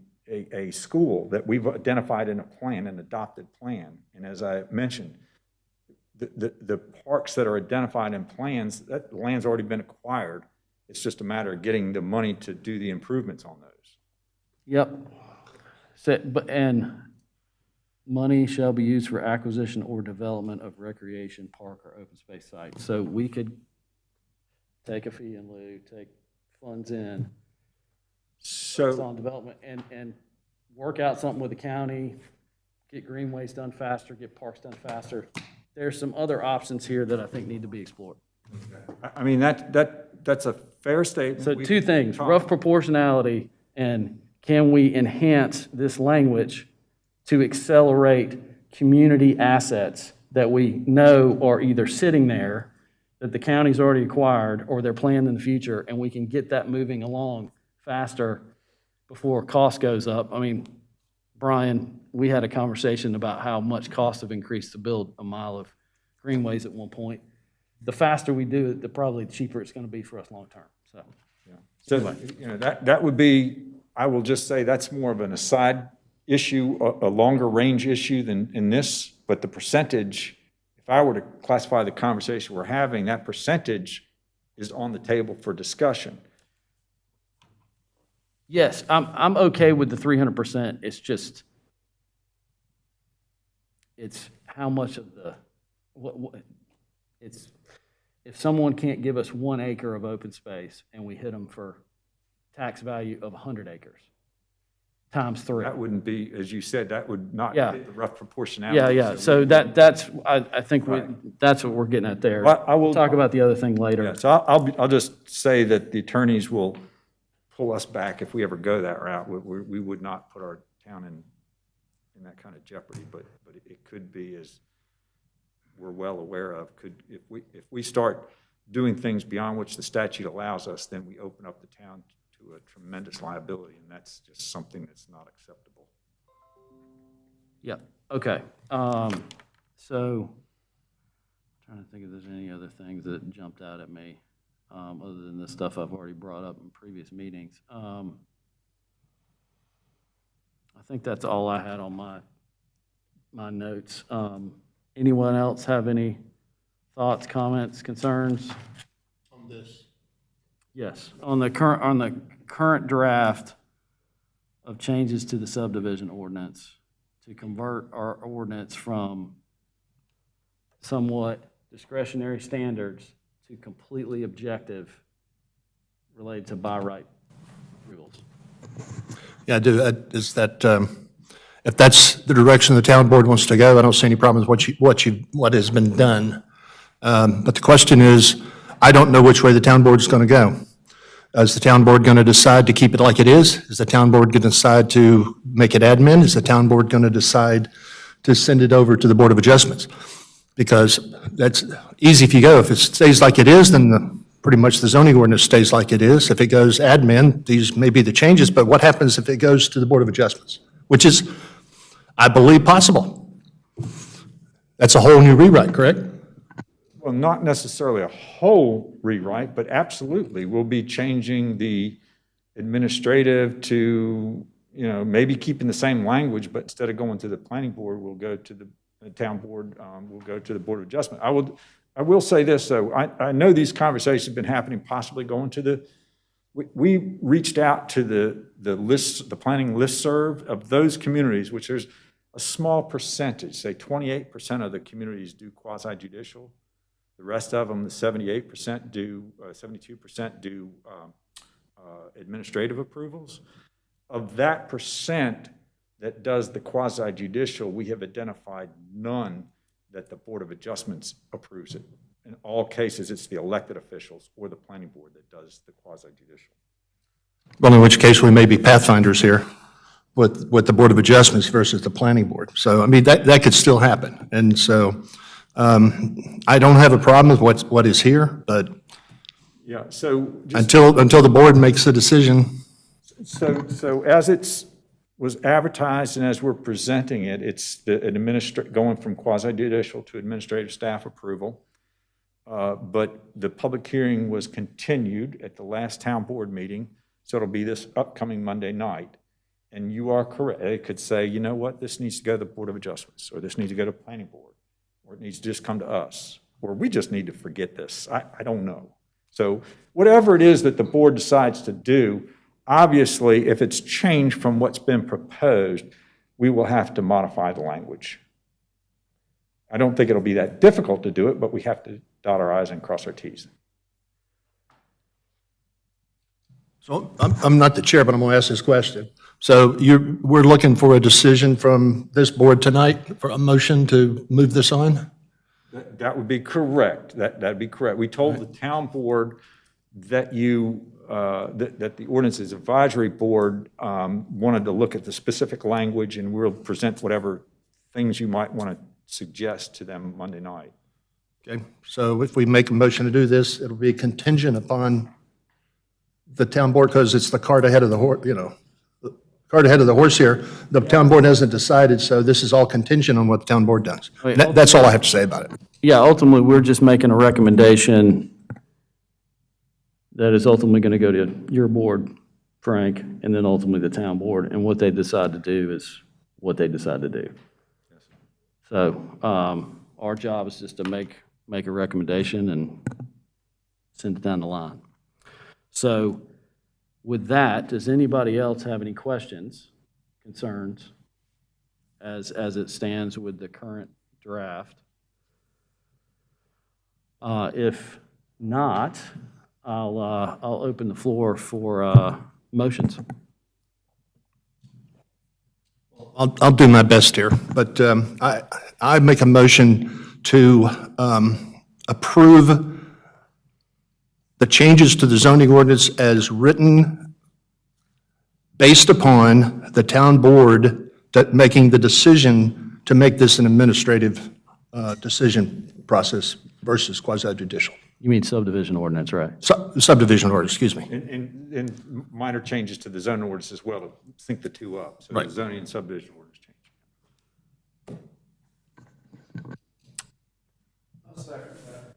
school that we've identified in a plan, an adopted plan, and as I mentioned, the parks that are identified in plans, that land's already been acquired. It's just a matter of getting the money to do the improvements on those. Yep. So, and money shall be used for acquisition or development of recreation, park, or open space sites. So we could take a fee in lieu, take funds in, focus on development, and work out something with the county, get greenways done faster, get parks done faster. There's some other options here that I think need to be explored. I mean, that's a fair statement. So two things, rough proportionality, and can we enhance this language to accelerate community assets that we know are either sitting there, that the county's already acquired, or they're planned in the future, and we can get that moving along faster before cost goes up. I mean, Brian, we had a conversation about how much costs have increased to build a mile of greenways at one point. The faster we do it, the probably cheaper it's going to be for us long term. So, yeah. So you know, that would be, I will just say that's more of an aside issue, a longer range issue than in this, but the percentage, if I were to classify the conversation we're having, that percentage is on the table for discussion. Yes, I'm okay with the 300%. It's just, it's how much of the, it's, if someone can't give us 1 acre of open space and we hit them for tax value of 100 acres, times 3. That wouldn't be, as you said, that would not Yeah. fit the rough proportionality. Yeah. So that's, I think that's what we're getting at there. Well, I will- We'll talk about the other thing later. Yeah, so I'll just say that the attorneys will pull us back if we ever go that route. We would not put our town in that kind of jeopardy, but it could be, as we're well aware of, if we start doing things beyond which the statute allows us, then we open up the town to a tremendous liability, and that's just something that's not acceptable. Yep, okay. So, trying to think if there's any other things that jumped out at me, other than the stuff I've already brought up in previous meetings. I think that's all I had on my notes. Anyone else have any thoughts, comments, concerns? On this. Yes, on the current draft of changes to the subdivision ordinance to convert our ordinance from somewhat discretionary standards to completely objective related to by right rules. Yeah, I do. Is that, if that's the direction the town board wants to go, I don't see any problem with what has been done. But the question is, I don't know which way the town board is going to go. Is the town board going to decide to keep it like it is? Is the town board going to decide to make it admin? Is the town board going to decide to send it over to the Board of Adjustments? Because that's easy if you go. If it stays like it is, then pretty much the zoning ordinance stays like it is. If it goes admin, these may be the changes, but what happens if it goes to the Board of Adjustments? Which is, I believe, possible. That's a whole new rewrite, correct? Well, not necessarily a whole rewrite, but absolutely, we'll be changing the administrative to, maybe keeping the same language, but instead of going to the planning board, we'll go to the town board, we'll go to the Board of Adjustment. I will say this, though. I know these conversations have been happening, possibly going to we reached out to the planning listserv of those communities, which there's a small percentage, say 28% of the communities do quasi-judicial. The rest of them, the 78% do, 72% do administrative approvals. Of that percent that does the quasi-judicial, we have identified none that the Board of Adjustments approves it. In all cases, it's the elected officials or the planning board that does the quasi-judicial. Well, in which case we may be pathfinders here with the Board of Adjustments versus the planning board. So, I mean, that could still happen. And so I don't have a problem with what is here, but yeah, so until the board makes a decision. So as it's was advertised and as we're presenting it, it's going from quasi-judicial to administrative staff approval. But the public hearing was continued at the last town board meeting, so it'll be this upcoming Monday night. And you are correct. It could say, you know what, this needs to go to the Board of Adjustments, or this needs to go to planning board, or it needs to just come to us, or we just need to forget this. I don't know. So whatever it is that the board decides to do, obviously, if it's changed from what's been proposed, we will have to modify the language. I don't think it'll be that difficult to do it, but we have to dot our i's and cross our t's. So I'm not the chair, but I'm going to ask this question. So we're looking for a decision from this board tonight for a motion to move this on? That would be correct. That'd be correct. We told the town board that that the Ordinances Advisory Board wanted to look at the specific language, and we'll present whatever things you might want to suggest to them Monday night. Okay, so if we make a motion to do this, it'll be contingent upon the town board, because it's the cart ahead of the horse, the cart ahead of the horse here. The town board hasn't decided, so this is all contingent on what the town board does. That's all I have to say about it. Yeah, ultimately, we're just making a recommendation that is ultimately going to go to your board, Frank, and then ultimately the town board, and what they decide to do is what they decide to do. So our job is just to make a recommendation and send it down the line. So With that, does anybody else have any questions, concerns, as it stands with the current draft? If not, I'll open the floor for motions. I'll do my best here, but I make a motion to approve the changes to the zoning ordinance as written based upon the town board that making the decision to make this an administrative decision process versus quasi-judicial. You mean subdivision ordinance, right? Subdivision order, excuse me. And minor changes to the zoning ordinance as well, to sync the two up. So the Right. zoning and subdivision ordinance change. I'll second that.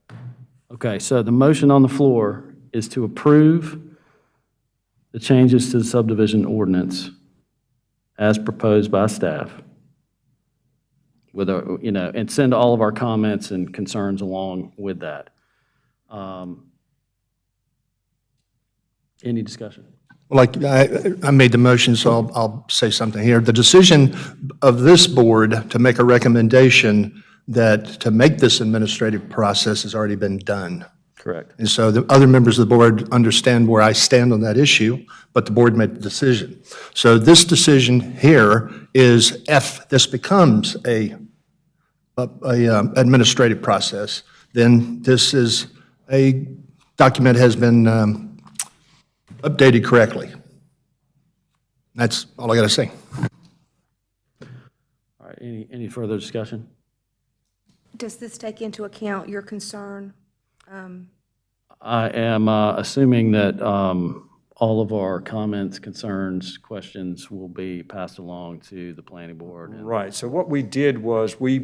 Okay, so the motion on the floor is to approve the changes to the subdivision ordinance as proposed by staff with, and send all of our comments and concerns along with that. Any discussion? Like, I made the motion, so I'll say something here. The decision of this board to make a recommendation that to make this administrative process has already been done. Correct. And so the other members of the board understand where I stand on that issue, but the board made the decision. So this decision here is if this becomes a administrative process, then this is a document has been updated correctly. That's all I got to say. All right, any further discussion? Does this take into account your concern? I am assuming that all of our comments, concerns, questions will be passed along to the planning board. Right, so what we did was for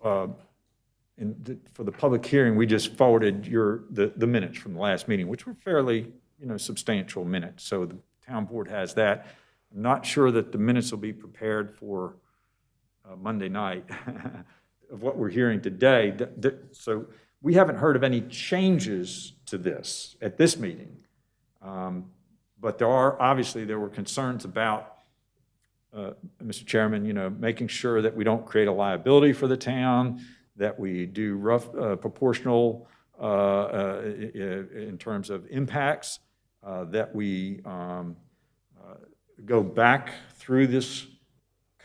the public hearing, we just forwarded the minutes from the last meeting, which were fairly, substantial minutes. So the town board has that. I'm not sure that the minutes will be prepared for Monday night of what we're hearing today. So we haven't heard of any changes to this at this meeting. But there were concerns about, Mr. Chairman, making sure that we don't create a liability for the town, that we do rough proportional in terms of impacts, that we go back through this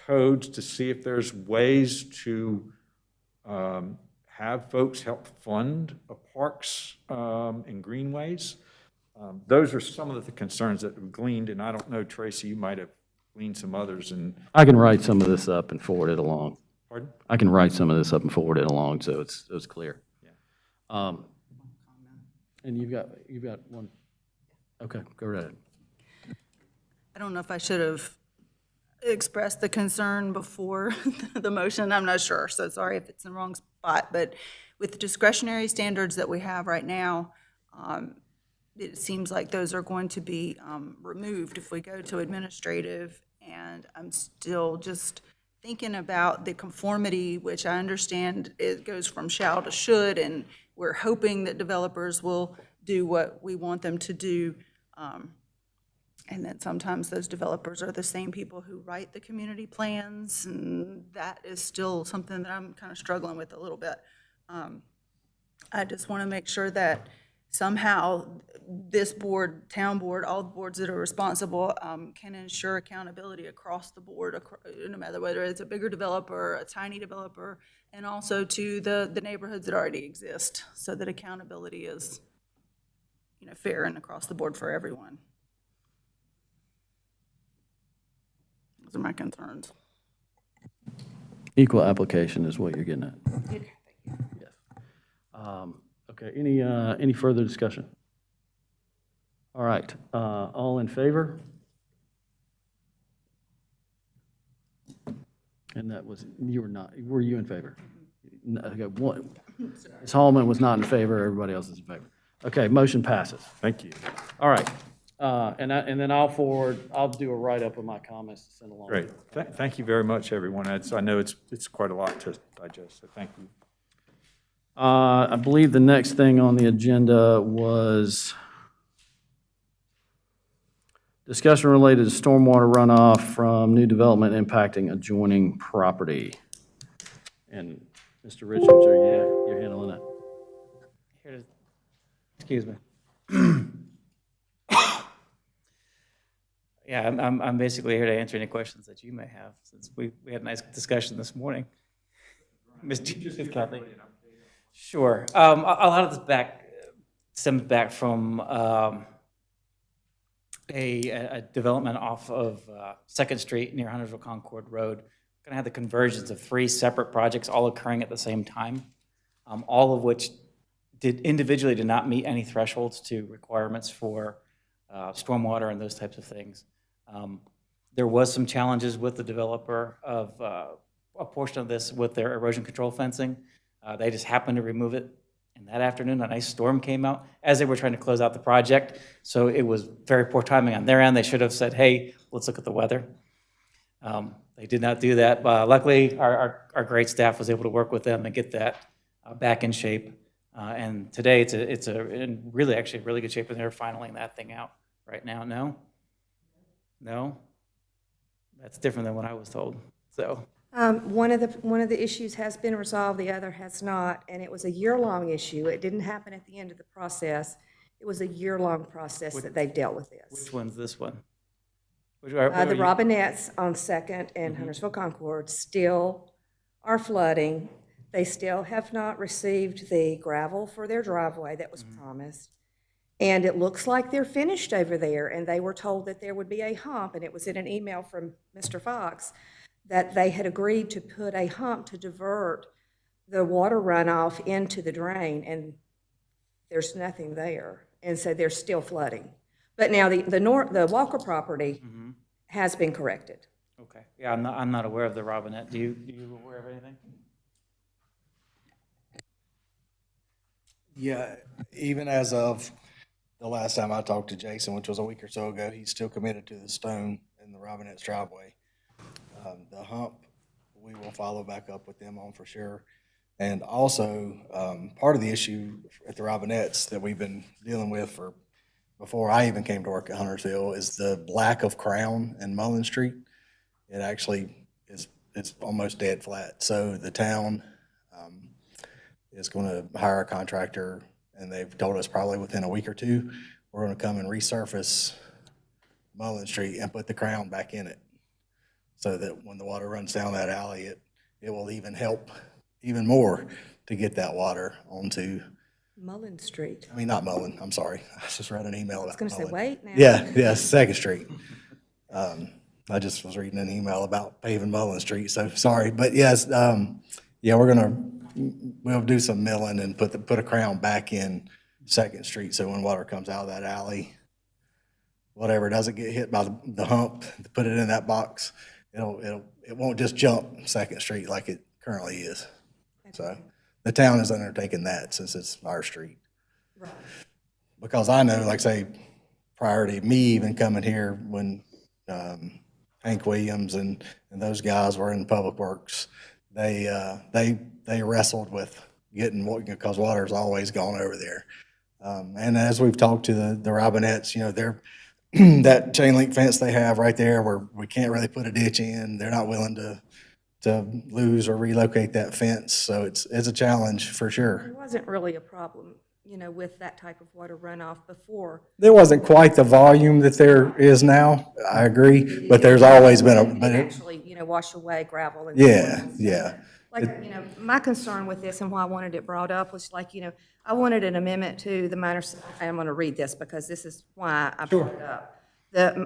codes to see if there's ways to have folks help fund parks and greenways. Those are some of the concerns that we've gleaned, and I don't know, Tracy, you might have gleaned some others. And I can write some of this up and forward it along. pardon? I can write some of this up and forward it along, so it's clear. Yeah. And you've got one. Okay, go right ahead. I don't know if I should have expressed the concern before the motion. I'm not sure, so sorry if it's in the wrong spot. But with the discretionary standards that we have right now, it seems like those are going to be removed if we go to administrative. And I'm still just thinking about the conformity, which I understand it goes from shall to should, and we're hoping that developers will do what we want them to do. And then sometimes those developers are the same people who write the community plans, and that is still something that I'm kind of struggling with a little bit. I just want to make sure that somehow this board, town board, all the boards that are responsible can ensure accountability across the board, no matter whether it's a bigger developer, a tiny developer, and also to the neighborhoods that already exist, so that accountability is, fair and across the board for everyone. Those are my concerns. Equal application is what you're getting at. Okay, thank you. Yes. Okay, any further discussion? All right, all in favor? And that was, you were not, were you in favor? No, okay, one. Ms. Hallman was not in favor, everybody else is in favor. Okay, motion passes. Thank you. All right, and then I'll do a write-up of my comments to send along. Great. Thank you very much, everyone. I know it's quite a lot to digest, so thank you. I believe the next thing on the agenda was Discussion related to stormwater runoff from new development impacting adjoining property. And Mr. Richards, you're handling it. Here to, excuse me. Yeah, I'm basically here to answer any questions that you may have, since we had a nice discussion this morning. Ms. Kathleen? Sure. A lot of this stems back from a development off of 2nd Street near Huntersville Concord Road. Going to have the convergence of 3 separate projects all occurring at the same time, all of which individually did not meet any thresholds to requirements for stormwater and those types of things. There was some challenges with the developer of a portion of this with their erosion control fencing. They just happened to remove it. And that afternoon, a nice storm came out as they were trying to close out the project. So it was very poor timing on their end. They should have said, hey, let's look at the weather. They did not do that. But luckily, our great staff was able to work with them and get that back in shape. And today, it's in really good shape, and they're finaling that thing out right now. No? That's different than what I was told, so. One of the issues has been resolved, the other has not, and it was a year-long issue. It didn't happen at the end of the process. It was a year-long process that they've dealt with this. Which one's this one? The Robinettes on 2nd and Huntersville Concord still are flooding. They still have not received the gravel for their driveway that was promised. And it looks like they're finished over there, and they were told that there would be a hump, and it was in an email from Mr. Fox, that they had agreed to put a hump to divert the water runoff into the drain, and there's nothing there. And so they're still flooding. But now the Walker property has been corrected. Okay, yeah, I'm not aware of the Robinette. Do you aware of anything? Yeah, even as of the last time I talked to Jason, which was a week or so ago, he's still committed to the stone in the Robinette's driveway. The hump, we will follow back up with them on for sure. And also, part of the issue at the Robinette's that we've been dealing with for before I even came to work at Huntersville is the lack of crown in Mullen Street. It actually it's almost dead flat. So the town is going to hire a contractor, and they've told us probably within a week or two, we're going to come and resurface Mullen Street and put the crown back in it, so that when the water runs down that alley, it will even help even more to get that water onto Mullen Street. I mean, not Mullen, I'm sorry. I just read an email about I was going to say, Mullen. wait now. Yeah, 2nd Street. I just was reading an email about paving Mullen Street, so sorry. But yes, yeah, we'll do some milling and put a crown back in 2nd Street, so when water comes out of that alley, whatever doesn't get hit by the hump, to put it in that box, it won't just jump 2nd Street like it currently is. So the town is undertaking that since it's our street. Right. Because I know, like say, prior to me even coming here, when Hank Williams and those guys were in Public Works, they wrestled with getting what, because water's always gone over there. And as we've talked to the Robinettes, they're that chain link fence they have right there where we can't really put a ditch in, they're not willing to lose or relocate that fence. So it's a challenge for sure. There wasn't really a problem, with that type of water runoff before. There wasn't quite the volume that there is now, I agree, but there's always been Actually, wash away gravel and. Yeah. Like, my concern with this and why I wanted it brought up was like, I wanted an amendment to the minor, I'm going to read this because this is why I brought it up.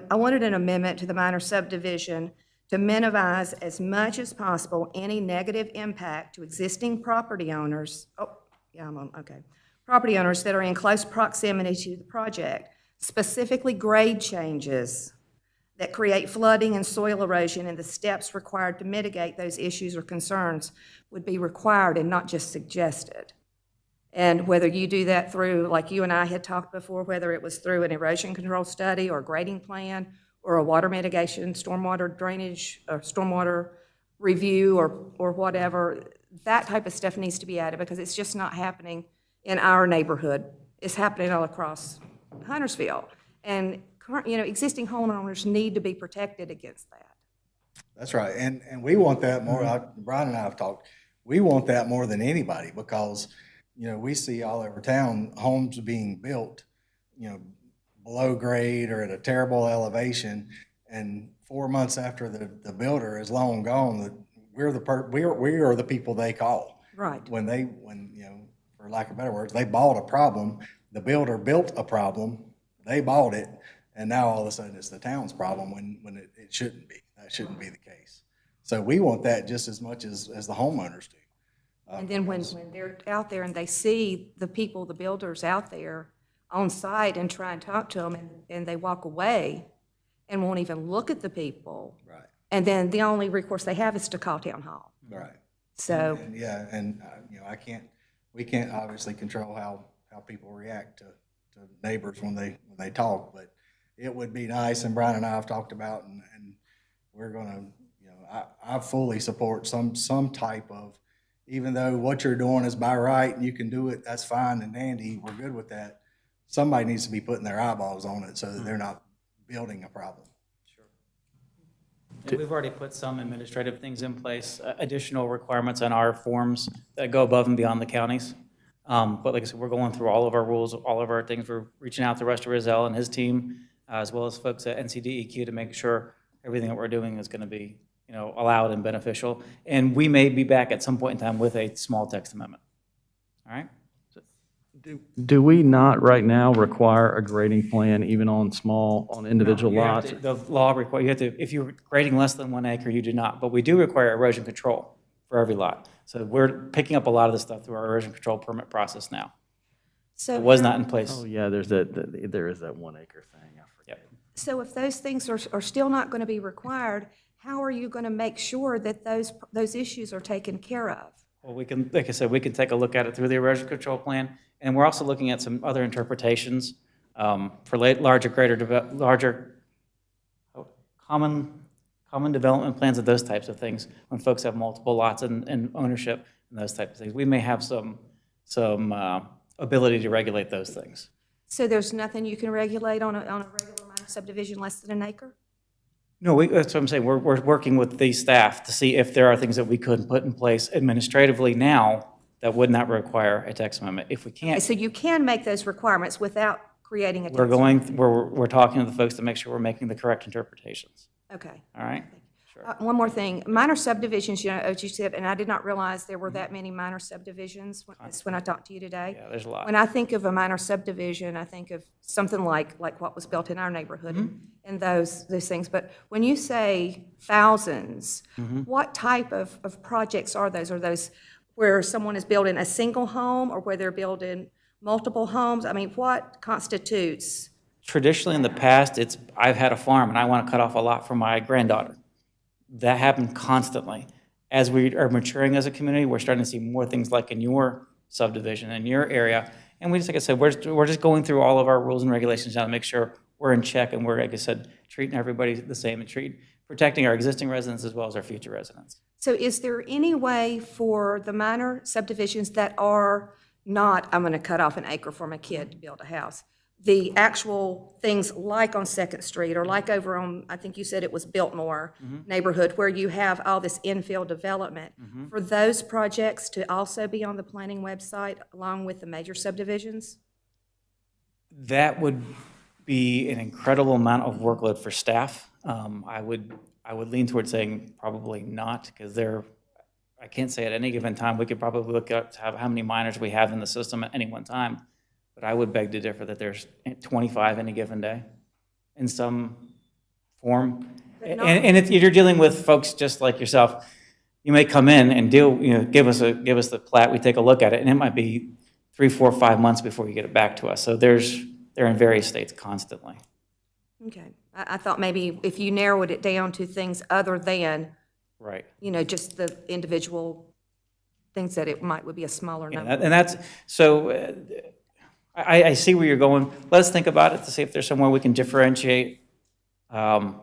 I wanted an amendment to the minor subdivision to minimize as much as possible any negative impact to existing property owners. Property owners that are in close proximity to the project, specifically grade changes that create flooding and soil erosion, and the steps required to mitigate those issues or concerns would be required and not just suggested. And whether you do that through, like you and I had talked before, whether it was through an erosion control study or grading plan or a water mitigation, stormwater drainage, or stormwater review or whatever, that type of stuff needs to be added because it's just not happening in our neighborhood. It's happening all across Huntersville. And current, existing homeowners need to be protected against that. That's right, and we want that more, Brian and I have talked, we want that more than anybody, because, we see all over town, homes being built, below grade or at a terrible elevation, and 4 months after the builder is long gone, we are the people they call. Right. When for lack of better words, they bought a problem, the builder built a problem, they bought it, and now all of a sudden it's the town's problem when it shouldn't be. That shouldn't be the case. So we want that just as much as the homeowners do. And then when they're out there and they see the people, the builders out there on site and try and talk to them, and they walk away and won't even look at the people. Right. And then the only recourse they have is to call town hall. Right. So. We can't obviously control how people react to neighbors when they talk, but it would be nice, and Brian and I have talked about, and we're gonna, I fully support some type of, even though what you're doing is by right and you can do it, that's fine and dandy, we're good with that. Somebody needs to be putting their eyeballs on it so that they're not building a problem. And we've already put some administrative things in place, additional requirements on our forms that go above and beyond the counties. But like I said, we're going through all of our rules, all of our things. We're reaching out to Rusty Rizal and his team, as well as folks at NCDEQ, to make sure everything that we're doing is going to be, allowed and beneficial. And we may be back at some point in time with a small text amendment. All right? Do we not right now require a grading plan even on individual You have lots? to- The law requires, you have to, if you're grading less than 1 acre, you do not. But we do require erosion control for every lot. So we're picking up a lot of this stuff through our erosion control permit process now. So It was not in place. Oh, yeah, there is that 1 acre thing. I forget. So if those things are still not going to be required, how are you going to make sure that those issues are taken care of? Well, we can, like I said, we can take a look at it through the erosion control plan. And we're also looking at some other interpretations for larger common development plans and those types of things, when folks have multiple lots and ownership and those types of things. We may have some ability to regulate those things. So there's nothing you can regulate on a regular minor subdivision less than 1 acre? No, that's what I'm saying. We're working with the staff to see if there are things that we could put in place administratively now that would not require a text amendment. If we Okay, can't, so you can make those requirements without creating a text amendment? we're talking to the folks to make sure we're making the correct interpretations. Okay. All right? Sure. One more thing, minor subdivisions, as you said, and I did not realize there were that many minor subdivisions when I talked to you today. Yeah, there's a lot. When I think of a minor subdivision, I think of something like what was built in our neighborhood and those things. But when you say thousands, what type of projects are those? Are those where someone is building a single home or where they're building multiple homes? I mean, what constitutes? Traditionally, in the past, I've had a farm and I want to cut off a lot for my granddaughter. That happened constantly. As we are maturing as a community, we're starting to see more things like in your subdivision, in your area. And we just, like I said, we're just going through all of our rules and regulations now to make sure we're in check and we're, like I said, treating everybody the same and protecting our existing residents as well as our future residents. So is there any way for the minor subdivisions that are not, I'm going to cut off 1 acre for my kid to build a house, the actual things like on Second Street or like over on, I think you said it was Biltmore neighborhood, where you have all this infill development, for those projects to also be on the planning website along with the major subdivisions? That would be an incredible amount of workload for staff. I would lean towards saying probably not, because I can't say at any given time. We could probably look up to how many minors we have in the system at any one time. But I would beg to differ that there's 25 any given day in some form. And if you're dealing with folks just like yourself, you may come in and give us the plat, we take a look at it, and it might be 3, 4, 5 months before you get it back to us. So they're in various states constantly. Okay. I thought maybe if you narrowed it down to things other than, right, just the individual things that it would be a smaller number. And that's, so I see where you're going. Let's think about it to see if there's somewhere we can differentiate what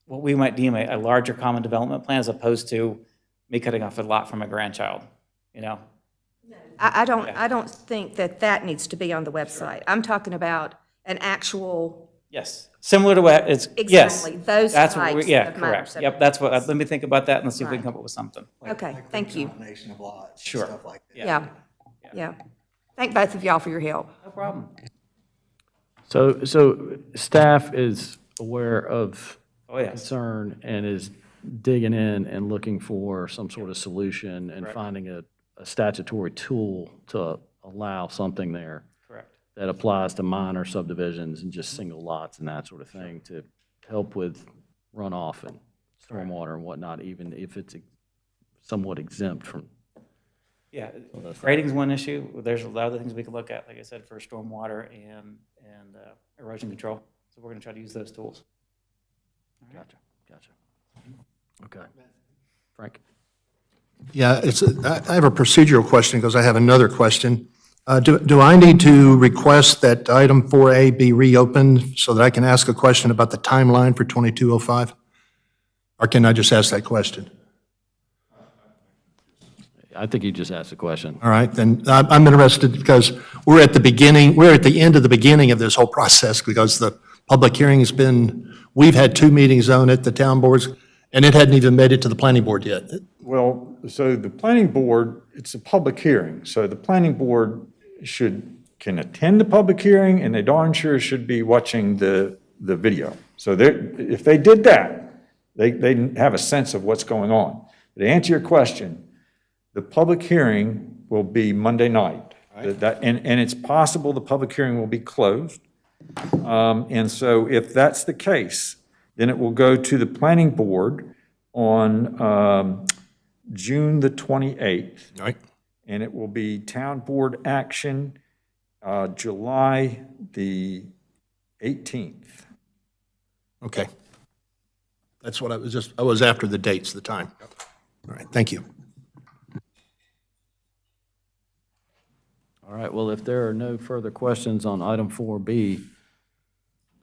we might deem a larger common development plan as opposed to me cutting off a lot from a grandchild, I don't think that needs to be on the website. I'm talking about an actual Yes, similar to what, it's, yes. Exactly, those That's what types yeah, of minor correct. Yep, that's what, let me think about that and let's see if we can Right. come up with something. Okay, thank you. Combination of lots and Sure. stuff like that. Yeah, yeah. Thank both of y'all for your help. No problem. So staff is aware of Oh, yes. concern and is digging in and looking for some sort of solution and Correct. finding a statutory tool to allow something there Correct. that applies to minor subdivisions and just single lots and that sort of thing to help with runoff and stormwater and whatnot, even if it's somewhat exempt from. Yeah, grading's one issue. There's a lot of other things we can look at, like I said, for stormwater and erosion control. So we're going to try to use those tools. Gotcha. Okay. Frank? Yeah, I have a procedural question because I have another question. Do I need to request that item 4A be reopened so that I can ask a question about the timeline for 2205? Or can I just ask that question? I think you just asked a question. All right, then I'm interested because we're at the end of the beginning of this whole process because the public hearing has been, we've had 2 meetings on it, the town boards, and it hadn't even made it to the planning board yet. Well, so the planning board, it's a public hearing, so the planning board can attend the public hearing, and they darn sure should be watching the video. So if they did that, they have a sense of what's going on. But to answer your question, the public hearing will be Monday night. And it's possible the public hearing will be closed. And so if that's the case, then it will go to the planning board on June the 28th. All right. And it will be town board action July the 18th. Okay. That's what I was after the dates, the time. All right, thank you. All right, well, if there are no further questions on item 4B,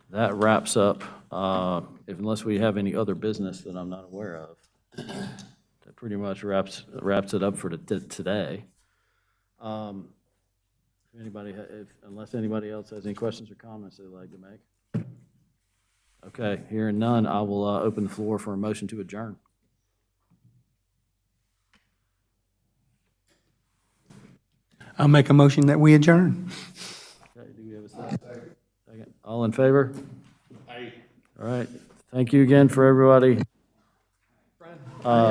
that wraps up, unless we have any other business that I'm not aware of. That pretty much wraps it up for today. Unless anybody else has any questions or comments they'd like to make. Okay, hearing none, I will open the floor for a motion to adjourn. I'll make a motion that we adjourn. Okay, do we have a second? Second. All in favor? Aye. All right, thank you again for everybody.